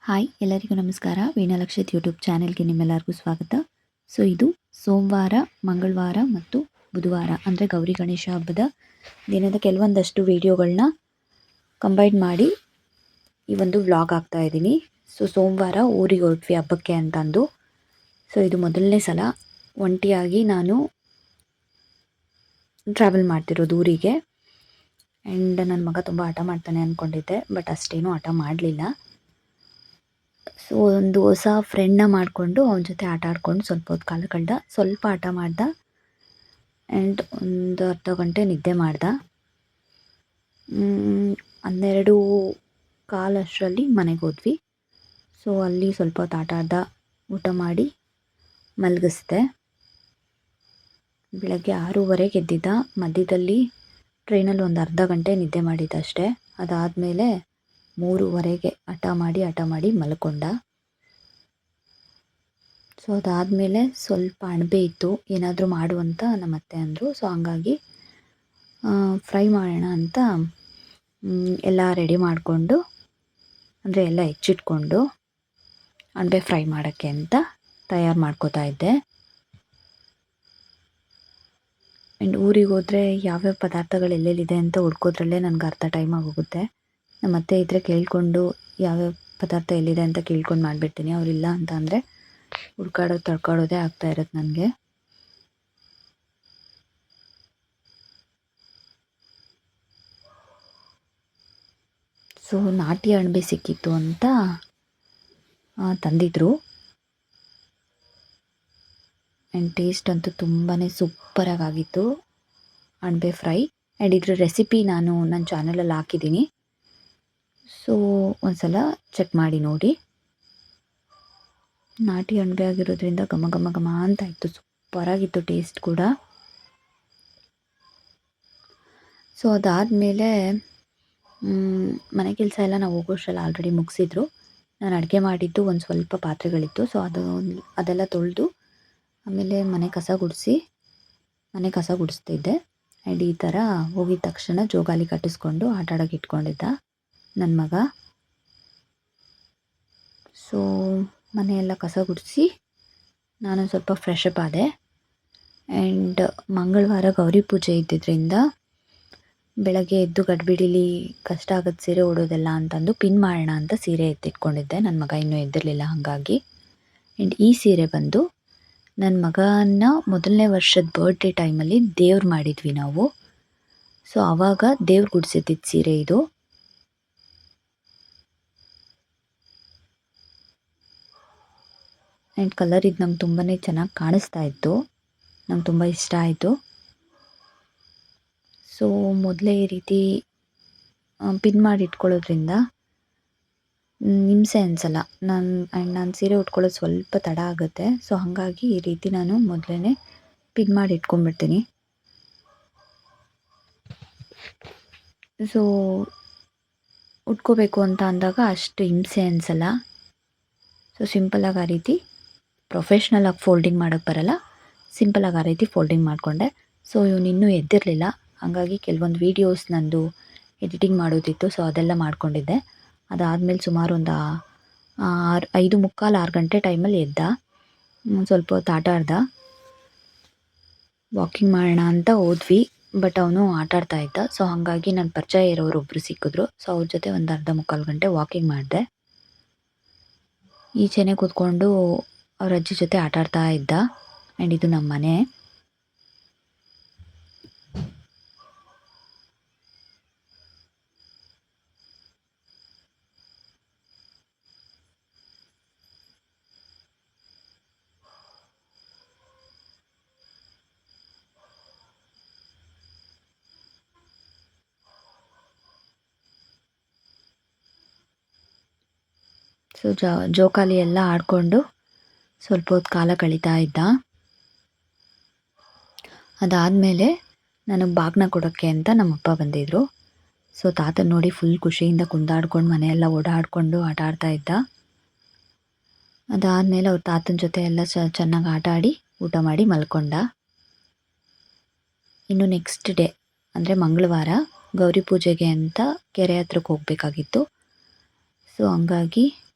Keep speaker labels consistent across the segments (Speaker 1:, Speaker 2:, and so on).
Speaker 1: Hi ಎಲ್ಲರಿಗೂ ನಮಸ್ಕಾರ. ವೀಣಾಲಕ್ಷಿತ್ YouTube ಚಾನೆಲ್ಗೆ ನಿಮ್ಮೆಲ್ಲರಿಗೂ ಸ್ವಾಗತ. ಸೊ ಇದು ಸೋಮವಾರ, ಮಂಗಳವಾರ ಮತ್ತು ಬುಧವಾರ ಅಂದರೆ ಗೌರಿ ಗಣೇಶ ಹಬ್ಬದ ದಿನದ ಕೆಲವೊಂದಷ್ಟು ವಿಡಿಯೋಗಳನ್ನ ಕಂಬೈನ್ ಮಾಡಿ ಈ ಒಂದು ವ್ಲಾಗ್ ಆಗ್ತಾ ಇದ್ದೀನಿ. ಸೊ ಸೋಮವಾರ ಊರಿಗೆ ಹೊರಟ್ವಿ ಹಬ್ಬಕ್ಕೆ ಅಂತಂದು. ಸೊ ಇದು ಮೊದಲನೇ ಸಲ ಒಂಟಿಯಾಗಿ ನಾನು ಟ್ರಾವೆಲ್ ಮಾಡ್ತಿರೋದು ಊರಿಗೆ. ಆ್ಯಂಡ್ ನನ್ನ ಮಗ ತುಂಬ ಹಠ ಮಾಡ್ತಾನೆ ಅಂದ್ಕೊಂಡಿದ್ದೆ, ಬಟ್ ಅಷ್ಟೇನೂ ಹಠ ಮಾಡಲಿಲ್ಲ. ಸೊ ಒಂದು ಹೊಸ ಫ್ರೆಂಡ್ನ ಮಾಡಿಕೊಂಡು ಅವನ ಜೊತೆ ಆಟ ಆಡ್ಕೊಂಡು ಸ್ವಲ್ಪ ಹೊತ್ತು ಕಾಲ ಕಳೆದ. ಸ್ವಲ್ಪ ಆಟ ಮಾಡ್ದ ಆ್ಯಂಡ್ ಒಂದು ಅರ್ಧ ಗಂಟೆ ನಿದ್ದೆ ಮಾಡ್ದ. 12:15 ಅಷ್ಟರಲ್ಲಿ ಮನೆಗೆ ಹೋದ್ವಿ. ಸೊ ಅಲ್ಲಿ ಸ್ವಲ್ಪ ಹೊತ್ತು ಆಟ ಆಡ್ದ, ಊಟ ಮಾಡಿ ಮಲಗಿಸ್ದೆ. ಬೆಳಗ್ಗೆ 6:30ಗೆ ಎದ್ದಿದ್ದ. ಮಧ್ಯದಲ್ಲಿ ಟ್ರೈನಲ್ಲಿ ಒಂದು ಅರ್ಧ ಗಂಟೆ ನಿದ್ದೆ ಮಾಡಿದ್ದ ಅಷ್ಟೇ. ಅದಾದಮೇಲೆ 3:30ಗೆ ಹಠ ಮಾಡಿ ಮಲ್ಕೊಂಡ. ಸೊ ಅದಾದಮೇಲೆ ಸ್ವಲ್ಪ ಅಣಬೆ ಇತ್ತು, ಏನಾದರೂ ಮಾಡು ಅಂತ ನಮ್ಮ ಅತ್ತೆ ಅಂದರು. ಸೊ ಹಂಗಾಗಿ ಫ್ರೈ ಮಾಡೋಣ ಅಂತ ಎಲ್ಲ ರೆಡಿ ಮಾಡಿಕೊಂಡು, ಅಂದರೆ ಎಲ್ಲ ಹೆಚ್ಚಿಟ್ಕೊಂಡು ಅಣಬೆ ಫ್ರೈ ಮಾಡೋಕ್ಕೆ ಅಂತ ತಯಾರು ಮಾಡ್ಕೋತಾ ಇದ್ದೆ. ಆ್ಯಂಡ್ ಊರಿಗೆ ಹೋದರೆ ಯಾವ್ಯಾವ ಪದಾರ್ಥಗಳು ಎಲ್ಲೆಲ್ಲಿದೆ ಅಂತ ಹುಡ್ಕೋದ್ರಲ್ಲೇ ನನಗೆ ಅರ್ಧ ಟೈಮ್ ಆಗೋಗುತ್ತೆ. ನಮ್ಮ ಅತ್ತೆ ಇದ್ದರೆ ಕೇಳಿಕೊಂಡು ಯಾವ್ಯಾವ ಪದಾರ್ಥ ಎಲ್ಲಿದೆ ಅಂತ ಕೇಳ್ಕೊಂಡು ಮಾಡಿಬಿಡ್ತೀನಿ. ಅವರಿಲ್ಲ ಅಂತ ಅಂದರೆ ತಡ್ಕೊಳ್ಳೋದೇ ಆಗ್ತಾ ಇರುತ್ತೆ ನನಗೆ. ಸೊ ನಾಟಿ ಅಣಬೆ ಸಿಕ್ಕಿತ್ತು ಅಂತ ತಂದಿದ್ರು. ಆ್ಯಂಡ್ ಟೇಸ್ಟ್ ಅಂತೂ ತುಂಬಾ ಸೂಪರಾಗಿತ್ತು ಅಣಬೆ ಫ್ರೈ. ಆ್ಯಂಡ್ ಇದ್ರ ರೆಸಿಪಿ ನಾನು ನನ್ನ ಚಾನಲಲ್ಲಿ ಹಾಕಿದ್ದೀನಿ. ಸೊ ಒಂದ್ಸಲ ಚೆಕ್ ಮಾಡಿ ನೋಡಿ. ನಾಟಿ ಅಣಬೆ ಆಗಿರೋದ್ರಿಂದ ಘಮ ಘಮ ಘಮ ಅಂತ ಇತ್ತು, ಸೂಪರಾಗಿತ್ತು ಟೇಸ್ಟ್ ಕೂಡ. ಸೊ ಅದಾದಮೇಲೆ ಮನೆ ಕೆಲಸ ಎಲ್ಲ ನಾವು ಹೋಗೋಷ್ಟರಲ್ಲಿ ಆಲ್ರೆಡಿ ಮುಗಿಸಿದ್ರು. ನಾನು ಅಡುಗೆ ಮಾಡಿದ್ದು ಒಂದು ಸ್ವಲ್ಪ ಪಾತ್ರೆಗಳಿತ್ತು. ಸೊ ಅದೆಲ್ಲ ತೊಳೆದು ಆಮೇಲೆ ಮನೆ ಕಸ ಗುಡಿಸ್ತಿದ್ದೆ. ಆ್ಯಂಡ್ ಈ ಥರ ಹೋಗಿದ ತಕ್ಷಣ ಜೋಗಾಲಿ ಕಟ್ಟಿಸ್ಕೊಂಡು ಆಟ ಆಡೋಕೆ ಇಟ್ಕೊಂಡಿದ್ದ ನನ್ನ ಮಗ. ಸೊ ಮನೆಯೆಲ್ಲ ಕಸ ಗುಡಿಸಿ ನಾನು ಸ್ವಲ್ಪ ಫ್ರೆಶ್ ಅಪ್ ಆದೆ. ಆ್ಯಂಡ್ ಮಂಗಳವಾರ ಗೌರಿ ಪೂಜೆ ಇದ್ದಿದ್ದರಿಂದ ಬೆಳಗ್ಗೆ ಎದ್ದು ಗಡ್ಬಿಡಿಲಿ ಕಷ್ಟ ಆಗುತ್ತೆ ಸೀರೆ ಉಡೋದೆಲ್ಲ ಅಂತಂದು ಪಿನ್ ಮಾಡೋಣ ಅಂತ ಸೀರೆ ಎತ್ತಿಟ್ಕೊಂಡಿದ್ದೆ. ನನ್ನ ಮಗ ಇನ್ನೂ ಎದ್ದಿರಲಿಲ್ಲ ಹಾಗಾಗಿ. ಆ್ಯಂಡ್ ಈ ಸೀರೆ ಬಂದು ನನ್ನ ಮಗನ ಮೊದಲನೇ ವರ್ಷದ ಬರ್ಡೇ ಟೈಮಲ್ಲಿ ದೇವ್ರು ಮಾಡಿದ್ವಿ ನಾವು. ಸೊ ಆವಾಗ ದೇವ್ರು ಗುಡಿಸಿದ್ದಿದ್ದು ಸೀರೆ ಇದು. ಆ್ಯಂಡ್ ಕಲರ್ ಇದು ನಂಗೆ ತುಂಬಾ ಚೆನ್ನಾಗಿ ಕಾಣಿಸ್ತಾ ಇತ್ತು, ನಂಗೆ ತುಂಬ ಇಷ್ಟ ಆಯಿತು. ಸೊ ಮೊದಲೇ ಈ ರೀತಿ ಪಿನ್ ಮಾಡಿ ಇಟ್ಕೊಳ್ಳೋದ್ರಿಂದ ಹಿಂಸೆ ಅನಿಸಲ್ಲ. ನಾನು ಸೀರೆ ಉಟ್ಕೊಳ್ಳೋದು ಸ್ವಲ್ಪ ತಡ ಆಗುತ್ತೆ. ಸೊ ಹಾಗಾಗಿ ಈ ರೀತಿ ನಾನು ಮೊದಲೇ ಪಿನ್ ಮಾಡಿ ಇಟ್ಕೊಂಡ್ಬಿಡ್ತೀನಿ. ಸೊ ಉಟ್ಕೋಬೇಕು ಅಂತ ಅಂದಾಗ ಅಷ್ಟು ಹಿಂಸೆ ಅನಿಸಲ್ಲ. ಸೊ ಸಿಂಪಲಾಗಿ ಆ ರೀತಿ ಪ್ರೊಫೆಷ್ನಲಾಗಿ ಫೋಲ್ಡಿಂಗ್ ಮಾಡೋಕ್ಕೆ ಬರಲ್ಲ, ಸಿಂಪಲಾಗಿ ಆ ರೀತಿ ಫೋಲ್ಡಿಂಗ್ ಮಾಡಿಕೊಂಡೆ. ಸೊ ಇವನು ಇನ್ನೂ ಎದ್ದಿರಲಿಲ್ಲ, ಹಾಗಾಗಿ ಕೆಲವೊಂದು ವೀಡಿಯೋಸ್ ನಂದು ಎಡಿಟಿಂಗ್ ಮಾಡೋದಿತ್ತು. ಸೊ ಅದೆಲ್ಲ ಮಾಡ್ಕೊಂಡಿದ್ದೆ. ಅದಾದಮೇಲೆ ಸುಮಾರು ಒಂದು 5:45, 6 ಗಂಟೆ ಟೈಮಲ್ಲಿ ಎದ್ದ. ಸ್ವಲ್ಪ ಹೊತ್ತು ಆಟ ಆಡ್ದ. ವಾಕಿಂಗ್ ಮಾಡೋಣ ಅಂತ ಹೋದ್ವಿ, ಬಟ್ ಅವನು ಆಟ ಆಡ್ತಾ ಇದ್ದ. ಸೊ ಹಾಗಾಗಿ ನನ್ನ ಪರಿಚಯ ಇರೋರು ಒಬ್ಬರು ಸಿಕ್ಕಿದ್ರು. ಸೊ ಅವ್ರ ಜೊತೆ ಒಂದು ಅರ್ಧ ಮುಕ್ಕಾಲು ಗಂಟೆ ವಾಕಿಂಗ್ ಮಾಡಿದೆ. ಈಚೆನೆ ಕೂತ್ಕೊಂಡು ಅವ್ರ ಅಜ್ಜಿ ಜೊತೆ ಆಟ ಆಡ್ತಾ ಇದ್ದ. ಆ್ಯಂಡ್ ಇದು ನಮ್ಮ ಮನೆ. ಸೊ ಜೋಕಾಲಿ ಎಲ್ಲ ಆಡಿಕೊಂಡು ಸ್ವಲ್ಪ ಹೊತ್ತು ಕಾಲ ಕಳೀತಾ ಇದ್ದ. ಅದಾದಮೇಲೆ ನನಗೆ ಬಾಗ್ನ ಕೊಡೋಕ್ಕೆ ಅಂತ ನಮ್ಮಪ್ಪ ಬಂದಿದ್ದರು. ಸೊ ತಾತನ ನೋಡಿ ಫುಲ್ ಖುಷಿಯಿಂದ ಕುಂದಾಡ್ಕೊಂಡು ಮನೆಯೆಲ್ಲ ಓಡಾಡಿಕೊಂಡು ಆಟ ಆಡ್ತಾ ಇದ್ದ. ಅದಾದಮೇಲೆ ಅವ್ರ ತಾತನ ಜೊತೆ ಎಲ್ಲ ಚೆನ್ನಾಗಿ ಆಟ ಆಡಿ ಊಟ ಮಾಡಿ ಮಲ್ಕೊಂಡ. ಇನ್ನು ನೆಕ್ಸ್ಟ್ ಡೇ ಅಂದರೆ ಮಂಗಳವಾರ ಗೌರಿ ಪೂಜೆಗೆ ಅಂತ ಕೆರೆ ಹತ್ರಕ್ಕೆ ಹೋಗಬೇಕಾಗಿತ್ತು. ಸೊ ಹಂಗಾಗಿ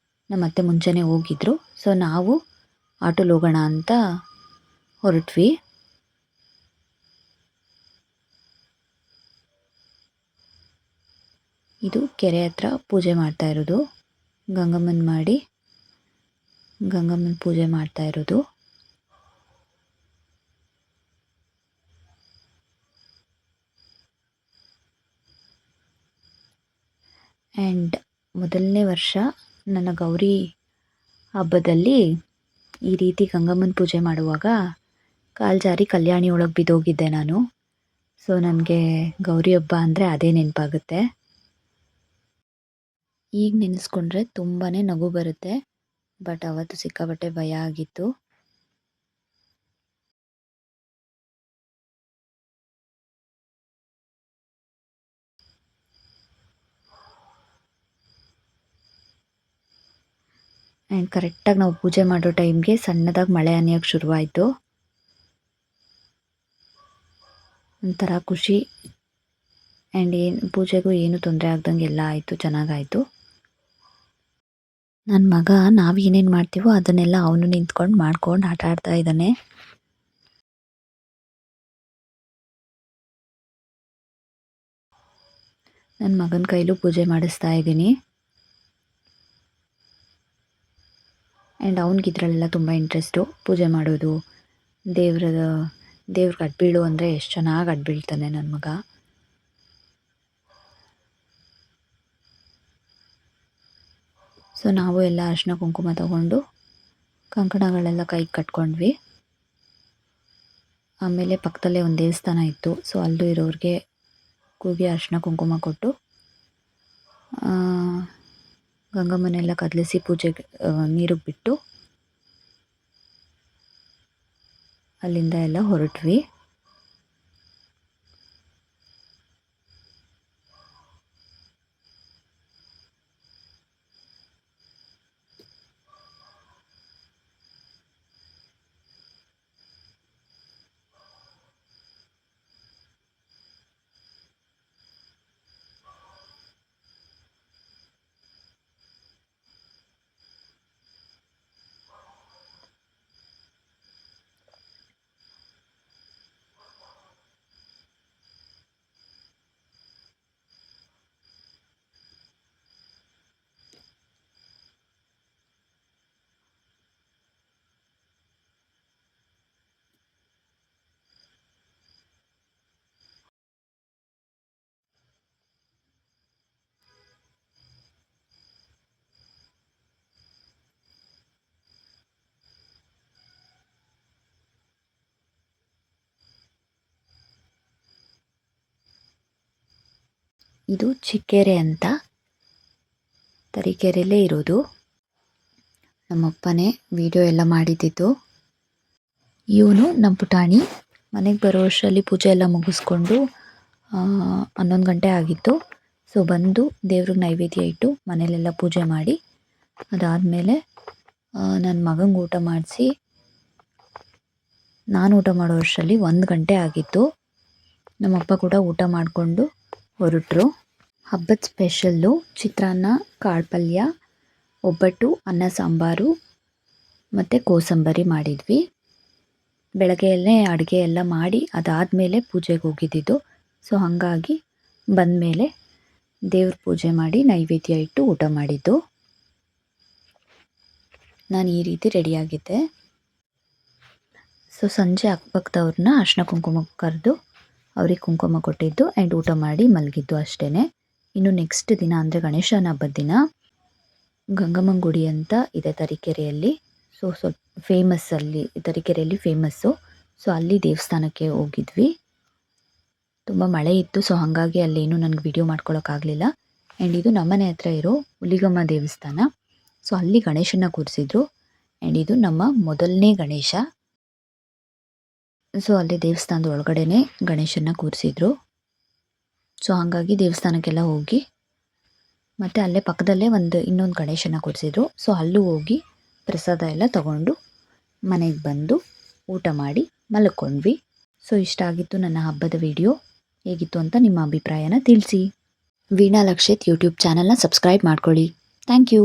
Speaker 1: ನಮ್ಮ ಅತ್ತೆ ಮುಂಚೆನೇ ಹೋಗಿದ್ರು. ಸೊ ನಾವು ಆಟೋಲ್ಲಿ ಹೋಗೋಣ ಅಂತ ಹೊರಟ್ವಿ. ಇದು ಕೆರೆ ಹತ್ರ ಪೂಜೆ ಮಾಡ್ತಾ ಇರೋದು, ಗಂಗಮ್ಮನ ಪೂಜೆ ಮಾಡ್ತಾ ಇರೋದು. ಆ್ಯಂಡ್ ಮೊದಲನೇ ವರ್ಷ ನನ್ನ ಗೌರಿ ಹಬ್ಬದಲ್ಲಿ ಈ ರೀತಿ ಗಂಗಮ್ಮನ ಪೂಜೆ ಮಾಡುವಾಗ ಕಾಲು ಜಾರಿ ಕಲ್ಯಾಣಿ ಒಳಗೆ ಬಿದ್ದೋಗಿದ್ದೆ ನಾನು. ಸೊ ನನಗೆ ಗೌರಿ ಹಬ್ಬ ಅಂದರೆ ಅದೇ ನೆನಪಾಗುತ್ತೆ. ಈಗ ನೆನೆಸ್ಕೊಂಡ್ರೆ ತುಂಬಾ ನಗು ಬರುತ್ತೆ, ಬಟ್ ಅವತ್ತು ಸಿಕ್ಕಾಪಟ್ಟೆ ಭಯ ಆಗಿತ್ತು. ಆ್ಯಂಡ್ ಕರೆಕ್ಟಾಗಿ ನಾವು ಪೂಜೆ ಮಾಡೋ ಟೈಮ್ಗೆ ಸಣ್ಣದಾಗಿ ಮಳೆ ಹನಿಯೋಕ್ಕೆ ಶುರುವಾಯಿತು. ಒಂಥರ ಖುಷಿ. ಆ್ಯಂಡ್ ಪೂಜೆಗೂ ಏನು ತೊಂದರೆ ಆಗ್ದಂಗೆ ಎಲ್ಲ ಆಯಿತು, ಚೆನ್ನಾಗಾಯಿತು. ನನ್ನ ಮಗ ನಾವು ಏನೇನು ಮಾಡ್ತೀವೋ ಅದನ್ನೆಲ್ಲ ಅವನು ನಿಂತ್ಕೊಂಡು ಮಾಡ್ಕೊಂಡು ಆಟ ಆಡ್ತಾ ಇದ್ದಾನೆ. ನನ್ನ ಮಗನ ಕೈಲೂ ಪೂಜೆ ಮಾಡಿಸ್ತಾ ಇದ್ದೀನಿ. ಆ್ಯಂಡ್ ಅವ್ನಿಗೆ ಇದರಲ್ಲೆಲ್ಲ ತುಂಬ ಇಂಟ್ರೆಸ್ಟು, ಪೂಜೆ ಮಾಡೋದು, ದೇವ್ರಿಗೆ ಅಡ್ಬೀಳು ಅಂದರೆ ಎಷ್ಟು ಚೆನ್ನಾಗಿ ಅಡ್ಬೀಳ್ತಾನೆ ನನ್ನ ಮಗ. ಸೊ ನಾವು ಎಲ್ಲ ಅರಿಶಿನ ಕುಂಕುಮ ತಗೊಂಡು ಕಂಕಣಗಳೆಲ್ಲ ಕೈಗೆ ಕಟ್ಕೊಂಡ್ವಿ. ಆಮೇಲೆ ಪಕ್ಕದಲ್ಲೇ ಒಂದು ದೇವಸ್ಥಾನ ಇತ್ತು. ಸೊ ಅಲ್ಲೂ ಇರೋರಿಗೆ ಕೂಗಿ ಅರಿಶಿನ ಕುಂಕುಮ ಕೊಟ್ಟು ಗಂಗಮ್ಮನೆಲ್ಲ ಕದಲಿಸಿ ಪೂಜೆಗೆ ನೀರಿಗೆ ಬಿಟ್ಟು ಅಲ್ಲಿಂದ ಎಲ್ಲ ಹೊರಟ್ವಿ. ಇದು ಚಿಕ್ಕೆರೆ ಅಂತ, ತರೀಕೆರೆಯಲ್ಲೇ ಇರೋದು. ನಮ್ಮಪ್ಪನೇ ವಿಡಿಯೋ ಎಲ್ಲ ಮಾಡಿದ್ದಿದ್ದು. ಇವನು ನಮ್ಮ ಪುಟಾಣಿ. ಮನೆಗೆ ಬರೋ ವರ್ಷದಲ್ಲಿ ಪೂಜೆ ಎಲ್ಲ ಮುಗಿಸ್ಕೊಂಡು 11 ಗಂಟೆ ಆಗಿತ್ತು. ಸೊ ಬಂದು ದೇವ್ರಿಗೆ ನೈವೇದ್ಯ ಇಟ್ಟು ಮನೇಲೆಲ್ಲ ಪೂಜೆ ಮಾಡಿ ಅದಾದಮೇಲೆ ನನ್ನ ಮಗಂಗೆ ಊಟ ಮಾಡಿಸಿ ನಾನು ಊಟ ಮಾಡೋ ವರ್ಷದಲ್ಲಿ 1 ಗಂಟೆ ಆಗಿತ್ತು. ನಮ್ಮಪ್ಪ ಕೂಡ ಊಟ ಮಾಡಿಕೊಂಡು ಹೊರಟರು. ಹಬ್ಬದ ಸ್ಪೆಷಲ್ಲು ಚಿತ್ರಾನ್ನ, ಕಾಳು ಪಲ್ಯ, ಒಬ್ಬಟ್ಟು, ಅನ್ನ ಸಾಂಬಾರು ಮತ್ತು ಕೋಸಂಬರಿ ಮಾಡಿದ್ವಿ. ಬೆಳಗ್ಗೆಯಲ್ಲೇ ಅಡುಗೆ ಎಲ್ಲ ಮಾಡಿ ಅದಾದಮೇಲೆ ಪೂಜೆಗೆ ಹೋಗಿದ್ದಿದ್ದು. ಸೊ ಹಾಗಾಗಿ ಬಂದಮೇಲೆ ದೇವ್ರ ಪೂಜೆ ಮಾಡಿ ನೈವೇದ್ಯ ಇಟ್ಟು ಊಟ ಮಾಡಿದ್ದು. ನಾನು ಈ ರೀತಿ ರೆಡಿಯಾಗಿದ್ದೆ. ಸೊ ಸಂಜೆ ಅಕ್ಕಪಕ್ಕದವ್ರನ್ನ ಅರಿಶಿನ ಕುಂಕುಮ ಕರೆದು ಅವ್ರಿಗೆ ಕುಂಕುಮ ಕೊಟ್ಟಿದ್ದು ಆ್ಯಂಡ್ ಊಟ ಮಾಡಿ ಮಲಗಿದ್ದು ಅಷ್ಟೇ. ಇನ್ನು ನೆಕ್ಸ್ಟ್ ದಿನ ಅಂದರೆ ಗಣೇಶನ ಹಬ್ಬದ ದಿನ ಗಂಗಮ್ಮನ ಗುಡಿ ಅಂತ ಇದೆ ತರೀಕೆರೆಯಲ್ಲಿ. ಸೊ ಸ್ವಲ್ಪ ಫೇಮಸ್, ಅಲ್ಲಿ ತರೀಕೆರೆಯಲ್ಲಿ ಫೇಮಸ್ಸು. ಸೊ ಅಲ್ಲಿ ದೇವಸ್ಥಾನಕ್ಕೆ ಹೋಗಿದ್ವಿ. ತುಂಬ ಮಳೆ ಇತ್ತು, ಸೊ ಹಾಗಾಗಿ ಅಲ್ಲೇನು ನನಗೆ ವಿಡಿಯೋ ಮಾಡ್ಕೊಳ್ಳೋಕ್ಕಾಗಲಿಲ್ಲ. ಆ್ಯಂಡ್ ಇದು ನಮ್ಮನೆ ಹತ್ರ ಇರೋ ಹುಲಿಗಮ್ಮ ದೇವಸ್ಥಾನ. ಸೊ ಅಲ್ಲಿ ಗಣೇಶನ ಕೂರಿಸಿದ್ರು. ಆ್ಯಂಡ್ ಇದು ನಮ್ಮ ಮೊದಲನೇ ಗಣೇಶ. ಸೊ ಅಲ್ಲಿ ದೇವಸ್ಥಾನದ ಒಳಗಡೆನೇ ಗಣೇಶನ ಕೂರಿಸಿದ್ರು. ಸೊ ಹಾಗಾಗಿ ದೇವಸ್ಥಾನಕ್ಕೆಲ್ಲ ಹೋಗಿ ಮತ್ತು ಅಲ್ಲೇ ಪಕ್ಕದಲ್ಲೇ ಇನ್ನೊಂದು ಗಣೇಶನ ಕೂರಿಸಿದ್ರು. ಸೊ ಅಲ್ಲೂ ಹೋಗಿ ಪ್ರಸಾದ ಎಲ್ಲ ತಗೊಂಡು ಮನೆಗೆ ಬಂದು ಊಟ ಮಾಡಿ ಮಲ್ಕೊಂಡ್ವಿ. ಸೊ ಇಷ್ಟ ಆಗಿತ್ತು ನನ್ನ ಹಬ್ಬದ ವಿಡಿಯೋ. ಹೇಗಿತ್ತು ಅಂತ ನಿಮ್ಮ ಅಭಿಪ್ರಾಯನ ತಿಳಿಸಿ. ವೀಣಾ ಲಕ್ಷಿತ್ ಯೂಟ್ಯೂಬ್ ಚಾನಲ್ನ ಸಬ್ಸ್ಕ್ರೈಬ್ ಮಾಡ್ಕೊಳ್ಳಿ. Thank you.